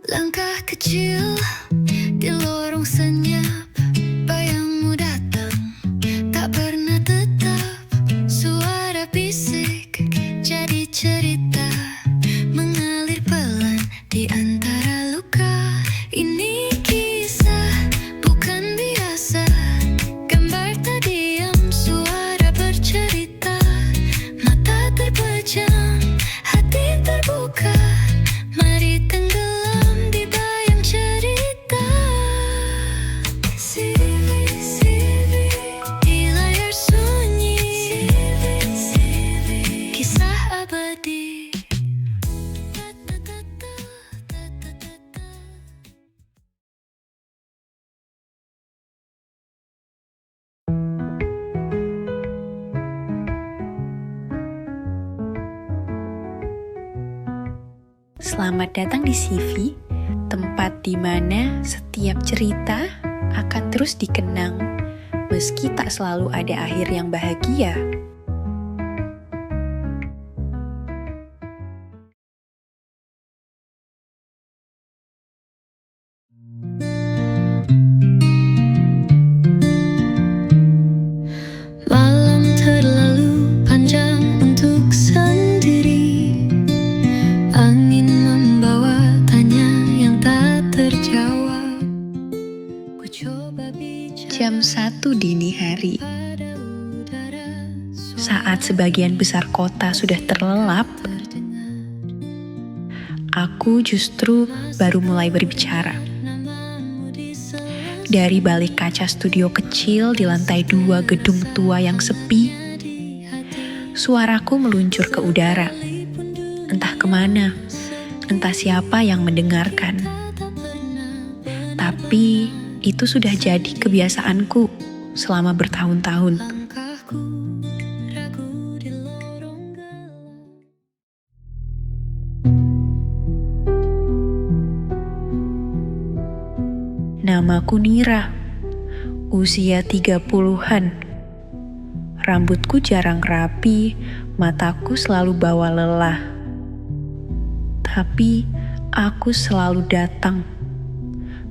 Langkah kecil di lorong senyap, bayangmu datang, tak pernah tetap. Suara bisik jadi cerita, mengalir pelan di antara luka. Ini kisah bukan biasa, gambar tak diam, suara bercerita. Mata terpejam, hati terbuka, mari tenggelam di bayang cerita. CV di layar sunyi, kisah abadi. Selamat datang di CV, tempat di mana setiap cerita akan terus dikenang, meski tak selalu ada akhir yang bahagia. Malam terlalu panjang untuk sendiri, angin membawa tanya yang tak terjawab. Ku coba bicara Jam 1 dini hari, pada udara, saat sebagian besar kota sudah terlelap, aku justru baru mulai berbicara. namamu disebut Dari balik kaca studio kecil di lantai 2 gedung tua yang sepi, di hati. suaraku meluncur ke udara. Sekalipun dunia Entah kemana, entah siapa yang mendengarkan. tak pernah Tapi itu sudah jadi kebiasaanku selama bertahun-tahun. langkahku ragu di lorong gelap. Namaku Nira, usia 30-an. Rambutku jarang rapi, mataku selalu bawa lelah. Tapi aku selalu datang,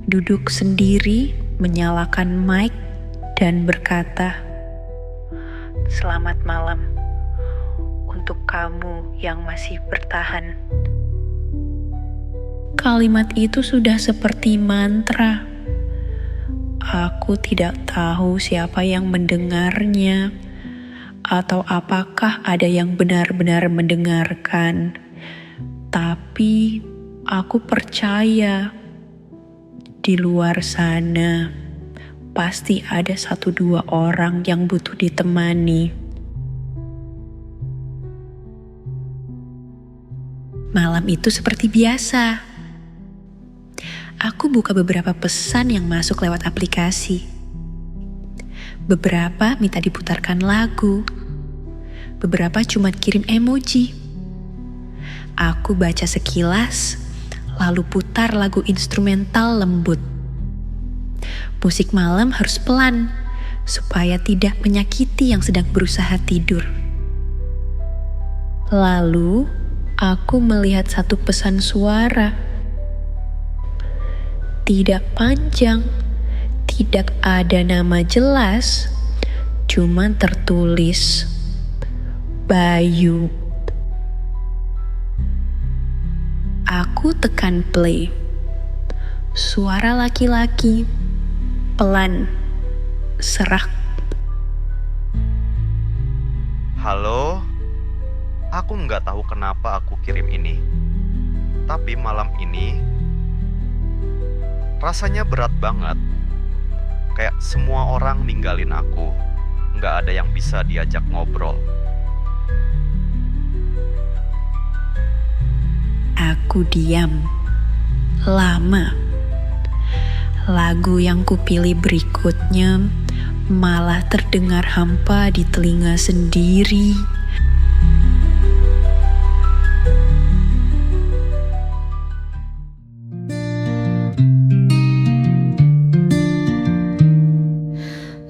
duduk sendiri, menyalakan mic, dan berkata, "Selamat malam untuk kamu yang masih bertahan." Kalimat itu sudah seperti mantra. Aku tidak tahu siapa yang mendengarnya, atau apakah ada yang benar-benar mendengarkan. Tapi aku percaya di luar sana pasti ada 1-2 orang yang butuh ditemani. Malam itu seperti biasa. Aku buka beberapa pesan yang masuk lewat aplikasi. Beberapa minta diputarkan lagu. Beberapa cuma kirim emoji. Aku baca sekilas, lalu putar lagu instrumental lembut. Musik malam harus pelan, supaya tidak menyakiti yang sedang berusaha tidur. Lalu, aku melihat satu pesan suara. Tidak panjang, tidak ada nama jelas, cuman tertulis Bayu. Aku tekan play. Suara laki-laki, pelan, serak. Halo, aku nggak tahu kenapa aku kirim ini. Tapi malam ini rasanya berat banget. Kayak semua orang ninggalin aku. Nggak ada yang bisa diajak ngobrol. Aku diam. Lama. Lagu yang kupilih berikutnya malah terdengar hampa di telinga sendiri.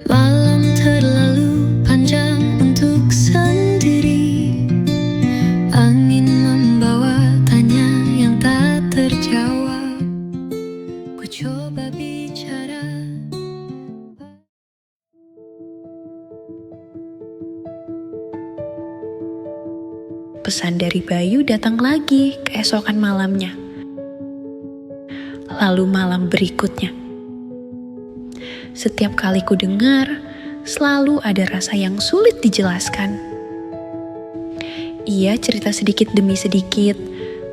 Malam terlalu panjang untuk pesan dari Bayu datang lagi keesokan malamnya. Lalu malam berikutnya. Setiap kali ku dengar, selalu ada rasa yang sulit dijelaskan. Ia cerita sedikit demi sedikit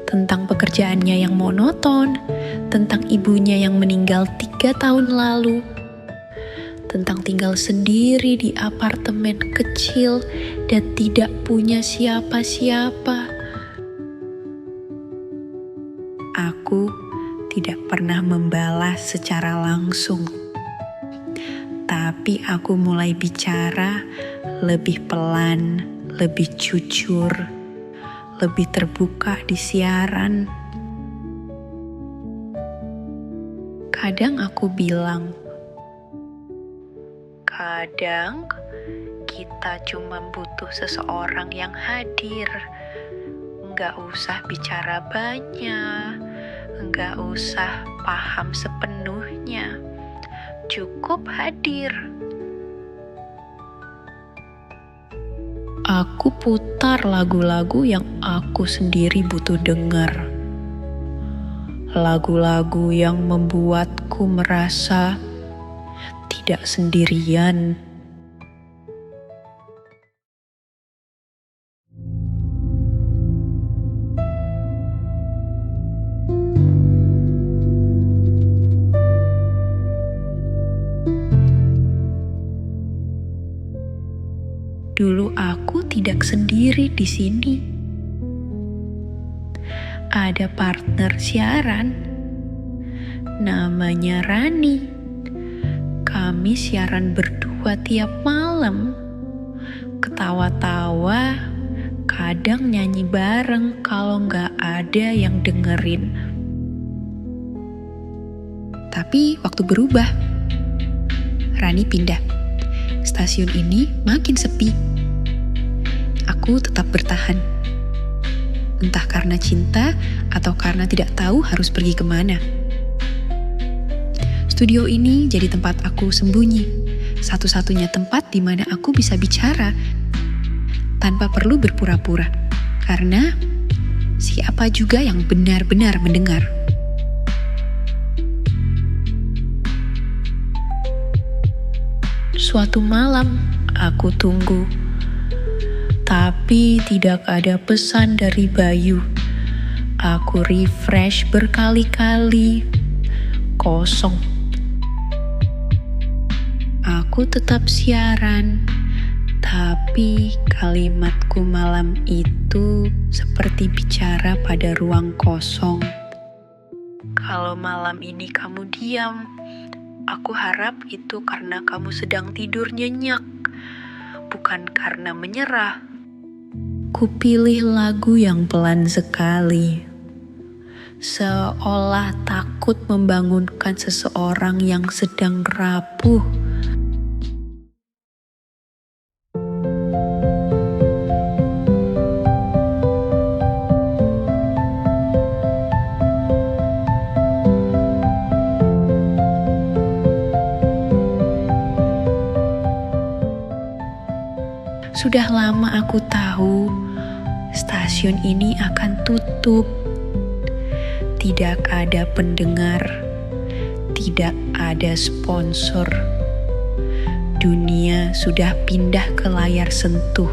tentang pekerjaannya yang monoton, tentang ibunya yang meninggal 3 tahun lalu, tentang tinggal sendiri di apartemen kecil dan tidak punya siapa-siapa. Aku tidak pernah membalas secara langsung, tapi aku mulai bicara lebih pelan, lebih jujur, lebih terbuka di siaran. Kadang aku bilang, kadang kita cuma butuh seseorang yang hadir. Nggak usah bicara banyak, nggak usah paham sepenuhnya. Cukup hadir. Aku putar lagu-lagu yang aku sendiri butuh dengar. Lagu-lagu yang membuatku merasa tidak sendirian. Dulu aku tidak sendiri di sini. Ada partner siaran, namanya Rani. Kami siaran berdua tiap malam, ketawa-tawa, kadang nyanyi bareng kalau nggak ada yang dengerin. Tapi waktu berubah, Rani pindah. Stasiun ini makin sepi. Aku tetap bertahan. Entah karena cinta atau karena tidak tahu harus pergi kemana. Studio ini jadi tempat aku sembunyi. Satu-satunya tempat di mana aku bisa bicara tanpa perlu berpura-pura. Karena siapa juga yang benar-benar mendengar. Suatu malam aku tunggu, tapi tidak ada pesan dari Bayu. Aku refresh berkali-kali, kosong. Aku tetap siaran, tapi kalimatku malam itu seperti bicara pada ruang kosong. Kalau malam ini kamu diam, aku harap itu karena kamu sedang tidur nyenyak, bukan karena menyerah. Kupilih lagu yang pelan sekali, seolah takut membangunkan seseorang yang sedang rapuh. Sudah lama aku tahu stasiun ini akan tutup. Tidak ada pendengar, tidak ada sponsor. Dunia sudah pindah ke layar sentuh.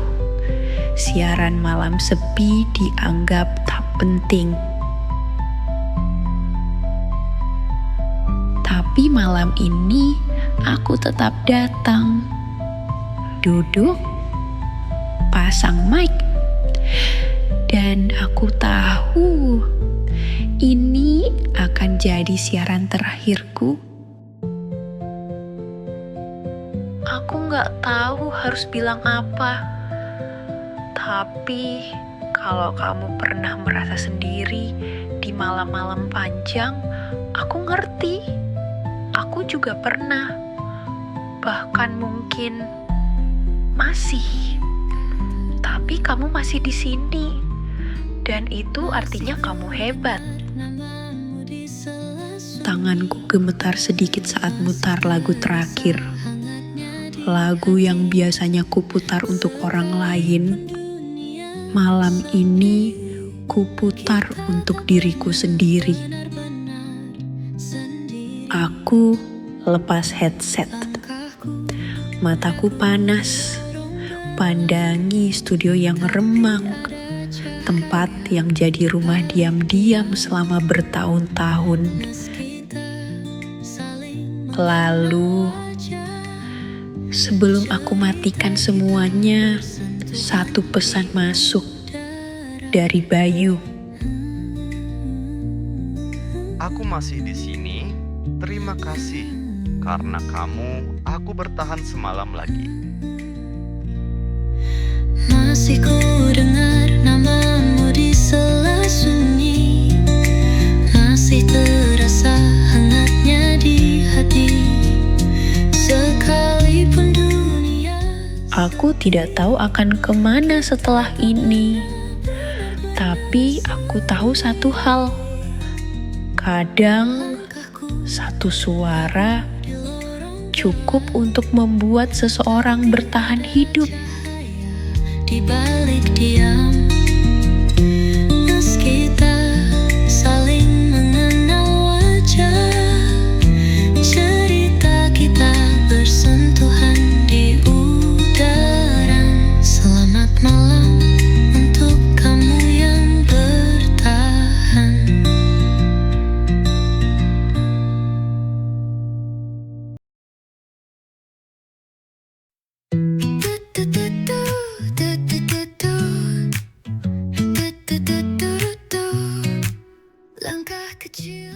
Siaran malam sepi dianggap tak penting. Tapi malam ini aku tetap datang. Duduk, pasang mic, dan aku tahu ini akan jadi siaran terakhirku. Aku nggak tahu harus bilang apa, tapi kalau kamu pernah merasa sendiri di malam-malam panjang, aku ngerti. Aku juga pernah, bahkan mungkin masih. Tapi kamu masih di sini, dan itu artinya kamu hebat. Tanganku gemetar sedikit saat mutar lagu terakhir. Lagu yang biasanya kuputar untuk orang lain, Malam ini kuputar untuk diriku sendiri. Aku lepas headset. Mataku panas. Pandangi studio yang remang. Tempat yang jadi rumah diam-diam selama bertahun-tahun. Lalu, sebelum aku matikan semuanya, satu pesan masuk dari Bayu. Aku masih di sini. Terima kasih karena kamu. Aku bertahan semalam lagi. Masih ku dengar namamu di sela sunyi, masih terasa hangatnya di hati, sekalipun dunia. Aku tidak tahu akan kemana setelah ini. Tapi aku tahu satu hal. Kadang satu suara cukup untuk membuat seseorang bertahan hidup. Di balik diam, meski tak saling mengenal wajah, cerita kita bersentuhan di udara. Selamat malam untuk kamu yang bertahan. Langkah kecil.